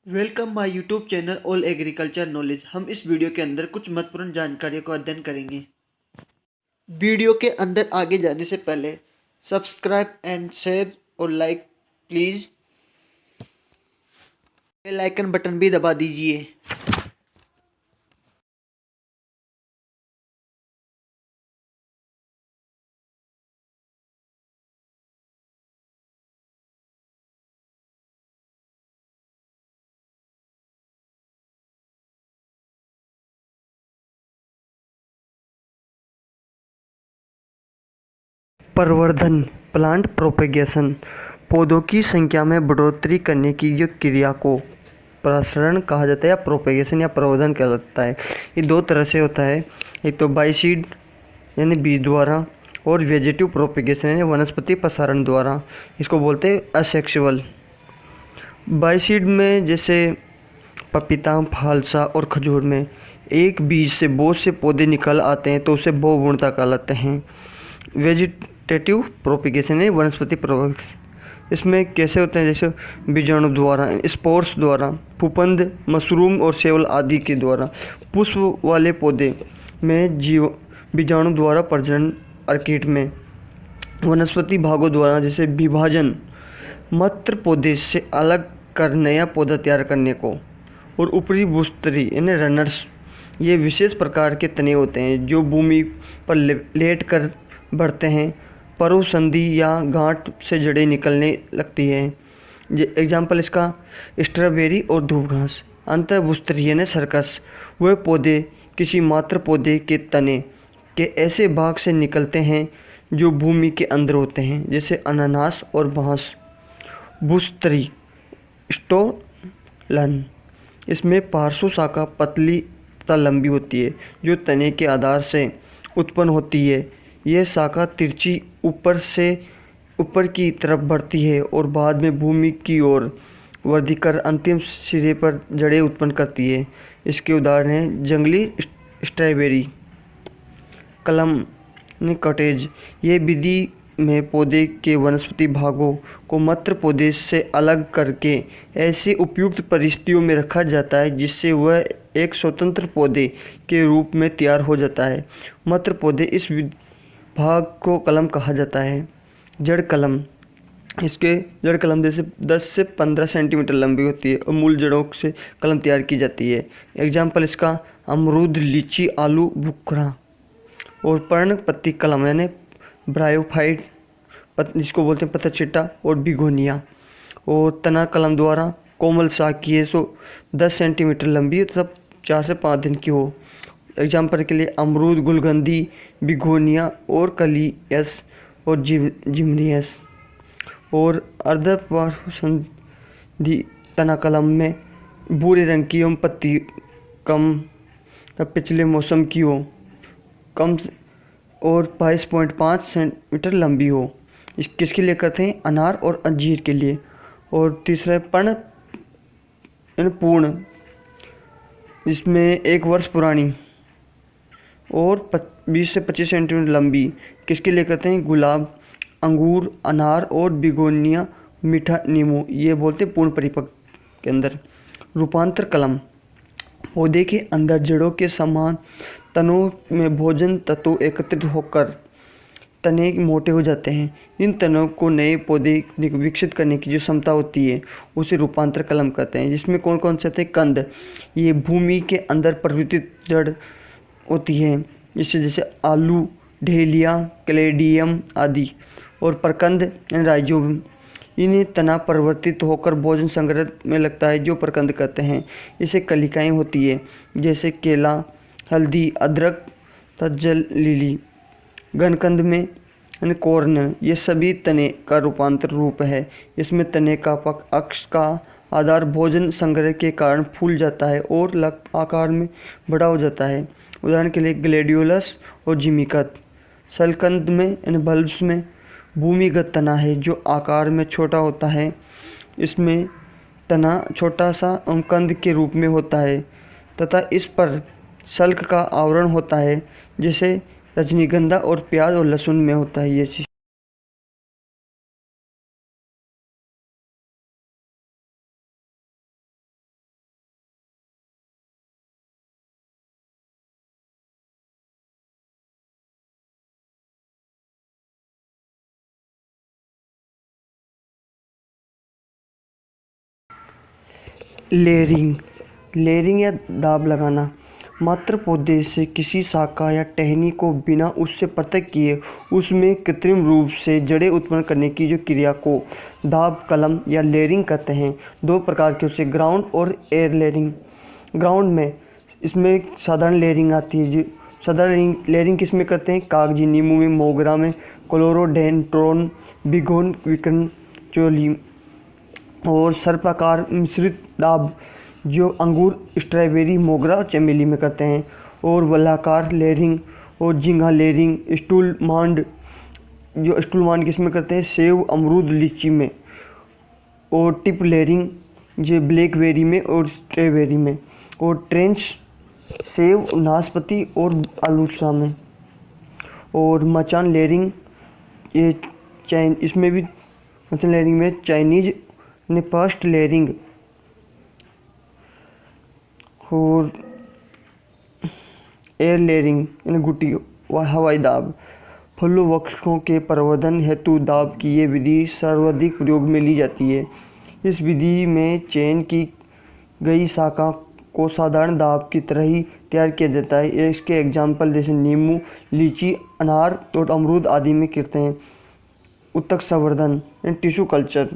Welcome my YouTube channel all agriculture knowledge. हम इस video के अंदर कुछ महत्वपूर्ण जानकारियों को अध्ययन करेंगे। वीडियो के अंदर आगे जाने से पहले सब्सक्राइब एंड शेयर और like please. Bell icon button भी दबा दीजिए। प्रवर्धन प्लांट प्रोपेगेशन पौधों की संख्या में बढ़ोतरी करने की जो क्रिया को प्रसरण कहा जाता है या प्रोपेगेशन या प्रवर्धन कहलाता है। ये दो तरह से होता है, एक तो बाइसीड यानी बीज द्वारा और वेजिटेटिव प्रोपेगेशन यानी वनस्पति प्रसारण द्वारा। इसको बोलते हैं असेक्सुअल। बाइसीड में जैसे पपीता, फालसा और खजूर में एक बीज से बहुत से पौधे निकल आते हैं तो उसे बहुगुणता कहलाते हैं। वेजिटेटिव प्रोपिगेशन है वनस्पति प्रोपेगेशन। इसमें कैसे होते हैं, जैसे बीजाणु द्वारा, स्पोर्स द्वारा, फफूंद, मशरूम और सेवल आदि के द्वारा। पुष्प वाले पौधे में बीजाणु द्वारा प्रजनन, अर्किड में वनस्पति भागों द्वारा जैसे विभाजन, मात्र पौधे से अलग कर नया पौधा तैयार करने को। और ऊपरी भूस्तरी यानी रनर्स, ये विशेष प्रकार के तने होते हैं जो भूमि पर लेट कर बढ़ते हैं। परोसंधि या गांठ से जड़ें निकलने लगती हैं। ये एग्जाम्पल इसका स्ट्रॉबेरी और धूप घास। अंतःभूस्तरीय यानी सर्कस, वह पौधे किसी मात्र पौधे के तने के ऐसे भाग से निकलते हैं जो भूमि के अंदर होते हैं, जैसे अनानास और बांस। भूस्तरी स्टोलन, इसमें पार्श्व शाखा पतली तथा लंबी होती है जो तने के आधार से उत्पन्न होती है। यह शाखा तिरछी ऊपर से ऊपर की तरफ बढ़ती है और बाद में भूमि की ओर वृद्धि कर अंतिम सिरे पर जड़ें उत्पन्न करती है। इसके उदाहरण हैं जंगली स्ट्रॉबेरी, कलम यानी कॉटेज। ये विधि में पौधे के वनस्पति भागों को मात्र पौधे से अलग करके ऐसी उपयुक्त परिस्थितियों में रखा जाता है जिससे वह एक स्वतंत्र पौधे के रूप में तैयार हो जाता है। मात्र पौधे इस भाग को कलम कहा जाता है। जड़ कलम, इसके जड़ कलम जैसे 10 से 15 सेंटीमीटर लंबी होती है और मूल जड़ों से कलम तैयार की जाती है। एग्जाम्पल इसका अमरूद, लीची, आलू, बुखरा। और पर्ण पत्ती कलम यानी ब्रायोफाइट, जिसको बोलते हैं पतचिट्टा और बिगोनिया। और तना कलम द्वारा कोमल शाख की है, सो 10 सेंटीमीटर लंबी है तथा 4 से 5 दिन की हो। एग्जाम्पल के लिए अमरूद, गुलगंदी, बिगोनिया और कलियस और जिमनियस। और अर्धपार्श्वसंधि तना कलम में भूरे रंग की एवं पत्ती कम पिछले मौसम की हो, कम और 22.5 सेंटीमीटर लंबी हो। इस किसके लिए करते हैं? अनार और अंजीर के लिए। और तीसरा है पर्ण पूर्ण, जिसमें 1 वर्ष पुरानी और 20 से 25 सेंटीमीटर लंबी। किसके लिए करते हैं? गुलाब, अंगूर, अनार और बिगोनिया, मीठा नींबू। ये बोलते हैं पूर्ण परिपक्व के अंदर। रूपांतर कलम, पौधे के अंदर जड़ों के समान तनों में भोजन तत्व एकत्रित होकर तने मोटे हो जाते हैं। इन तनों को नए पौधे विकसित करने की जो क्षमता होती है उसे रूपांतर कलम कहते हैं। जिसमें कौन कौन से होते हैं? कंद, ये भूमि के अंदर परिवर्तित जड़ होती है, जिससे जैसे आलू, ढेलिया, कैलेडियम आदि। और प्रकंद यानी राइजोबियम, इन्हें तना परिवर्तित होकर भोजन संग्रह में लगता है जो प्रकंद कहते हैं। इसे कलिकाएँ होती है जैसे केला, हल्दी, अदरक तथा जल लिली। घनकंद में यानी कॉर्न, ये सभी तने का रूपांतर रूप है। इसमें तने का अक्ष का आधार भोजन संग्रह के कारण फूल जाता है और आकार में बड़ा हो जाता है। उदाहरण के लिए ग्लेडियोलस और जिमिकत। शलकंद में यानी बल्ब्स में भूमिगत तना है जो आकार में छोटा होता है। इसमें तना छोटा सा कंद के रूप में होता है तथा इस पर शल्क का आवरण होता है, जैसे रजनीगंधा और प्याज और लहसुन में होता है ये चीज़। लेयरिंग। लेयरिंग या दाब लगाना मात्र पौधे से किसी शाखा या टहनी को बिना उससे पृथक किए उसमें कृत्रिम रूप से जड़ें उत्पन्न करने की जो क्रिया को दाब कलम या लेयरिंग कहते हैं। दो प्रकार के उससे ग्राउंड और एयर लेयरिंग। ग्राउंड में इसमें साधारण लेयरिंग आती है। जो साधारण लेयरिंग किस में करते हैं? कागजी नींबू में, मोगरा में, क्लोरोडेंड्रोन, बिगोन विकन चोली और सर्पाकार मिश्रित दाब जो अंगूर, स्ट्रॉबेरी, मोगरा और चमेली में करते हैं। और वलाकार लेयरिंग और झींगा लेयरिंग, स्टूल मांड जो स्टूल मांड किस में करते हैं? सेव, अमरूद, लीची में। और टिप लेयरिंग जो ब्लैकबेरी में और स्ट्रॉबेरी में। और ट्रेंच सेव, नाशपाती और आलूसा में। और मचान लेयरिंग ये इसमें भी मचान लेयरिंग में चाइनीज ने फर्स्ट लेयरिंग। और एयर लेयरिंग यानी गुटी व हवाई दाब। फलों वृक्षों के प्रवर्धन हेतु दाब की ये विधि सर्वाधिक प्रयोग में ली जाती है। इस विधि में चयन की गई शाखा को साधारण दाब की तरह ही तैयार किया जाता है। इसके एग्जाम्पल जैसे नींबू, लीची, अनार और अमरूद आदि में करते हैं। उत्तक संवर्धन यानी टिश्यू कल्चर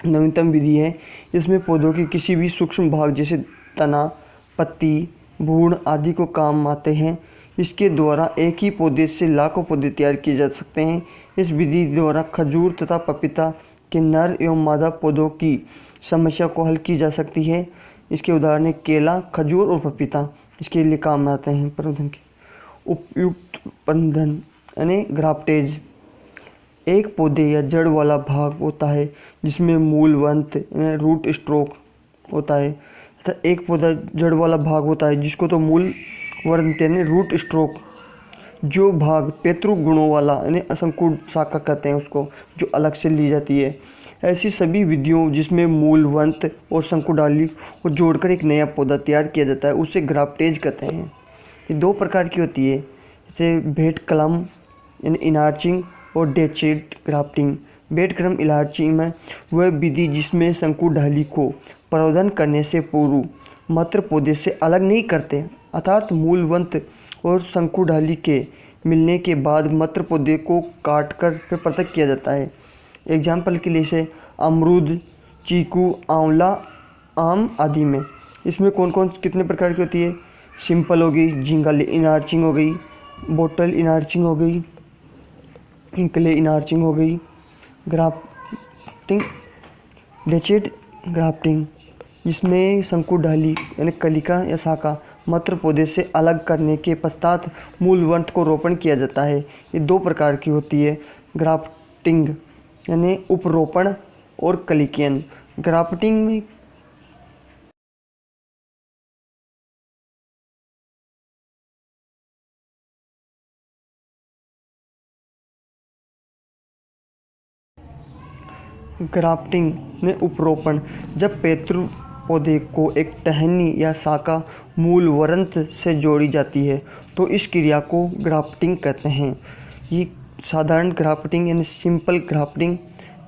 नवीनतम विधि है। इसमें पौधों के किसी भी सूक्ष्म भाग जैसे तना, पत्ती, भ्रूण आदि को काम आते हैं। इसके द्वारा एक ही पौधे से लाखों पौधे तैयार किए जा सकते हैं। इस विधि द्वारा खजूर तथा पपीता के नर एवं मादा पौधों की समस्या को हल की जा सकती है। इसके उदाहरण केला, खजूर और पपीता इसके लिए काम आते हैं। प्रबंधन के उपयुक्त प्रबंधन यानी ग्राफ्टेज। एक पौधे या जड़ वाला भाग होता है जिसमें मूलवंत रूट स्ट्रोक होता है तथा एक पौधा जड़ वाला भाग होता है जिसको तो मूल वर्णत यानी रूट स्ट्रोक। जो भाग पेतृ गुणों वाला यानी असंकुल शाखा कहते हैं उसको, जो अलग से ली जाती है। ऐसी सभी विधियों जिसमें मूलवंत और शंकुडाली को जोड़कर एक नया पौधा तैयार किया जाता है उसे ग्राफ्टेज कहते हैं। ये दो प्रकार की होती है, जैसे भेंट कलम यानी इनार्चिंग और डेचेड ग्राफ्टिंग। भेंट कलम इनार्चिंग में वह विधि जिसमें शंकुडाली को प्रवर्धन करने से पूर्व मात्र पौधे से अलग नहीं करते, अर्थात मूलवंत और शंकुडाली के मिलने के बाद मात्र पौधे को काटकर फिर पृथक किया जाता है। एग्जाम्पल के लिए से अमरूद, चीकू, आंवला, आम आदि में। इसमें कौन कौन कितने प्रकार की होती है? सिंपल हो गई, झींगा इनार्चिंग हो गई, बोटल इनार्चिंग हो गई, क्ले इनार्चिंग हो गई, ग्राफ्टिंग, डेचेड ग्राफ्टिंग जिसमें शंकुडाली यानी कलिका या शाखा मात्र पौधे से अलग करने के पश्चात मूलवंत को रोपण किया जाता है। ये दो प्रकार की होती है, ग्राफ्टिंग यानी उपरोपण और कलिकियन। ग्राफ्टिंग में उपरोपण जब पेतृ पौधे को एक टहनी या शाखा मूलवंत से जोड़ी जाती है तो इस क्रिया को ग्राफ्टिंग कहते हैं। ये साधारण ग्राफ्टिंग यानी सिंपल ग्राफ्टिंग,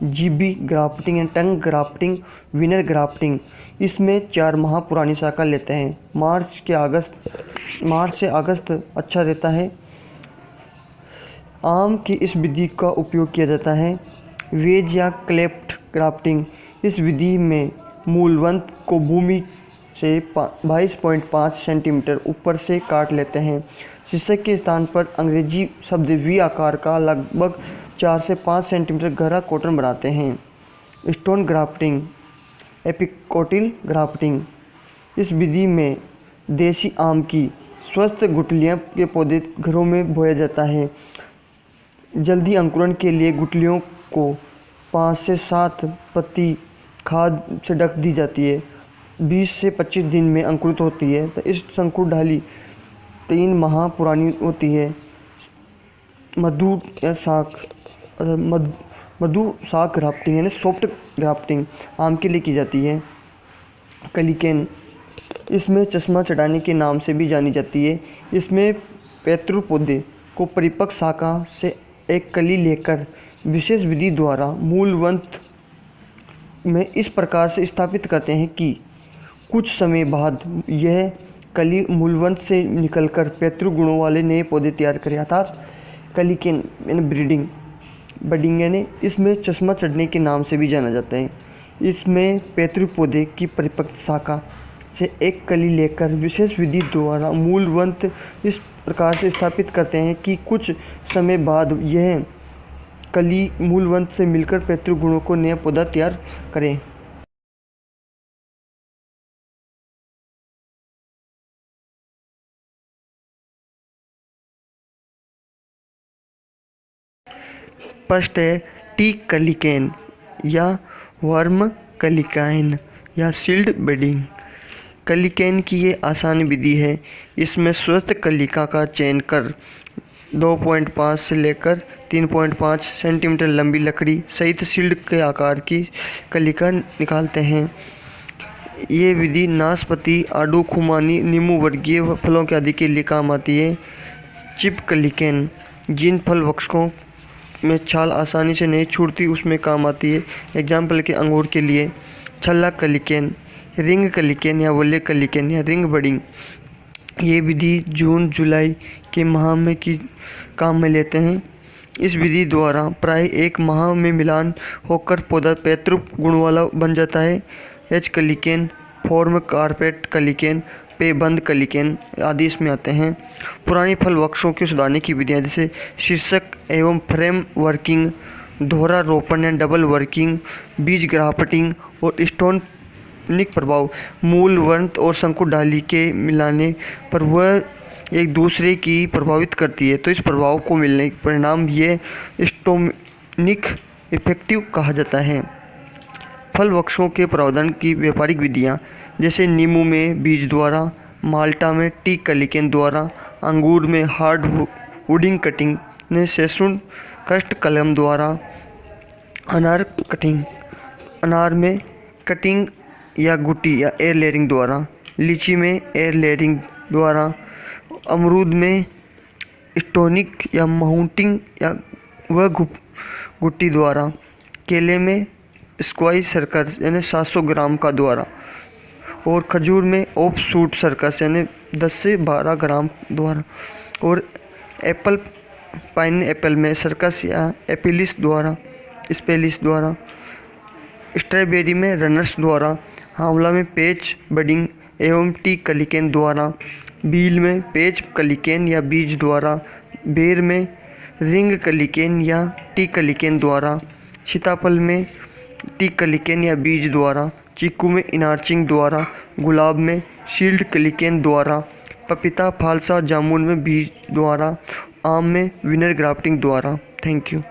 जीबी ग्राफ्टिंग यानी टंग ग्राफ्टिंग, विनर ग्राफ्टिंग। इसमें 4 माह पुरानी शाखा लेते हैं। मार्च से अगस्त अच्छा रहता है। आम की इस विधि का उपयोग किया जाता है। वेज या क्लेफ्ट ग्राफ्टिंग, इस विधि में मूलवंत को भूमि से 22.5 सेंटीमीटर ऊपर से काट लेते हैं। शीर्षक के स्थान पर अंग्रेजी शब्द वी आकार का लगभग 4 से 5 सेंटीमीटर गहरा कॉटन बनाते हैं। स्टोन ग्राफ्टिंग, एपिकोटिल ग्राफ्टिंग, इस विधि में देसी आम की स्वस्थ गुठलियाँ के पौधे घरों में बोया जाता है। जल्दी अंकुरण के लिए गुठलियों को 5 से 7 पत्ती खाद से ढक दी जाती है। 20 से 25 दिन में अंकुरित होती है। तो इस शंकुडाली 3 माह पुरानी होती है। मधु या शाक ग्राफ्टिंग यानी सॉफ्ट ग्राफ्टिंग आम के लिए की जाती है। कलिकेन, इसमें चश्मा चढ़ाने के नाम से भी जानी जाती है। इसमें पेतृ पौधे को परिपक्व शाखा से एक कली लेकर विशेष विधि द्वारा मूलवंत में इस प्रकार से स्थापित करते हैं कि कुछ समय बाद यह कली मूलवंत से निकलकर पैतृक गुणों वाले नए पौधे तैयार करें, अर्थात कलिकेन यानी ब्रीडिंग बडिंग यानी इसमें चश्मा चढ़ने के नाम से भी जाना जाता है। इसमें पैतृक पौधे की परिपक्व शाखा से एक कली लेकर विशेष विधि द्वारा मूलवंत इस प्रकार से स्थापित करते हैं कि कुछ समय बाद यह कली मूलवंत से मिलकर पैतृक गुणों को नया पौधा तैयार करें। फर्स्ट है टी कलिकेन या वर्म कलिकाइन या सील्ड बेडिंग। कलिकेन की ये आसान विधि है। इसमें स्वस्थ कलिका का चयन कर 2.5 से लेकर 3.5 सेंटीमीटर लंबी लकड़ी सहित सील्ड के आकार की कलिका निकालते हैं। ये विधि नाशपाती, आड़ू, खुमानी, नींबू वर्गीय फलों के आदि के लिए काम आती है। चिप कलिकेन जिन फल वृक्षों में छाल आसानी से नहीं छूटती उसमें काम आती है। एग्जाम्पल के अंगूर के लिए। छल्ला कलिकेन, रिंग कलिकेन या वलय कलिकेन या रिंग बडिंग। ये विधि जून जुलाई के माह में काम में लेते हैं। इस विधि द्वारा प्राय एक माह में मिलान होकर पौधा पैतृक गुण वाला बन जाता है। एच कलिकेन, फॉर्म कारपेट कलिकेन, पेबंद कलिकेन आदि इसमें आते हैं। पुरानी फल वृक्षों के सुधारने की विधियाँ जैसे शीर्षक एवं फ्रेम वर्किंग, दोहरा रोपण या डबल वर्किंग, बीज ग्राफ्टिंग और स्टोनिक प्रभाव मूलवंत और शंकुर डाली के मिलाने पर वह एक दूसरे की प्रभावित करती है, तो इस प्रभाव को मिलने के परिणाम ये स्टोनिक इफेक्टिव कहा जाता है। फल वृक्षों के प्रवर्धन की व्यापारिक विधियाँ जैसे नींबू में बीज द्वारा, माल्टा में टी कलिकेन द्वारा, अंगूर में हार्ड वुडिंग कटिंग ने सेसुन कष्ट कलम द्वारा, अनार में कटिंग या गुटी या एयर लेयरिंग द्वारा, लीची में एयर लेयरिंग द्वारा, अमरूद में स्टोनिक या माउंटिंग या वह गुटी द्वारा, केले में स्क्वाइस सर्कस यानी 700 ग्राम का द्वारा और खजूर में ऑफ शूट सर्कस यानी 10 से 12 ग्राम द्वारा और पाइन एप्पल में सर्कस या एपिलिस द्वारा, स्ट्रॉबेरी में रनर्स द्वारा, आंवला में पेच बडिंग एवं टी कलिकेन द्वारा, बील में पेच कलिकेन या बीज द्वारा, बेर में रिंग कलिकेन या टी कलिकेन द्वारा, सीताफल में टी कलिकेन या बीज द्वारा, चीकू में इनार्चिंग द्वारा, गुलाब में शील्ड कलिकेन द्वारा, पपीता, फालसा, जामुन में बीज द्वारा, आम में विनर ग्राफ्टिंग द्वारा। Thank you.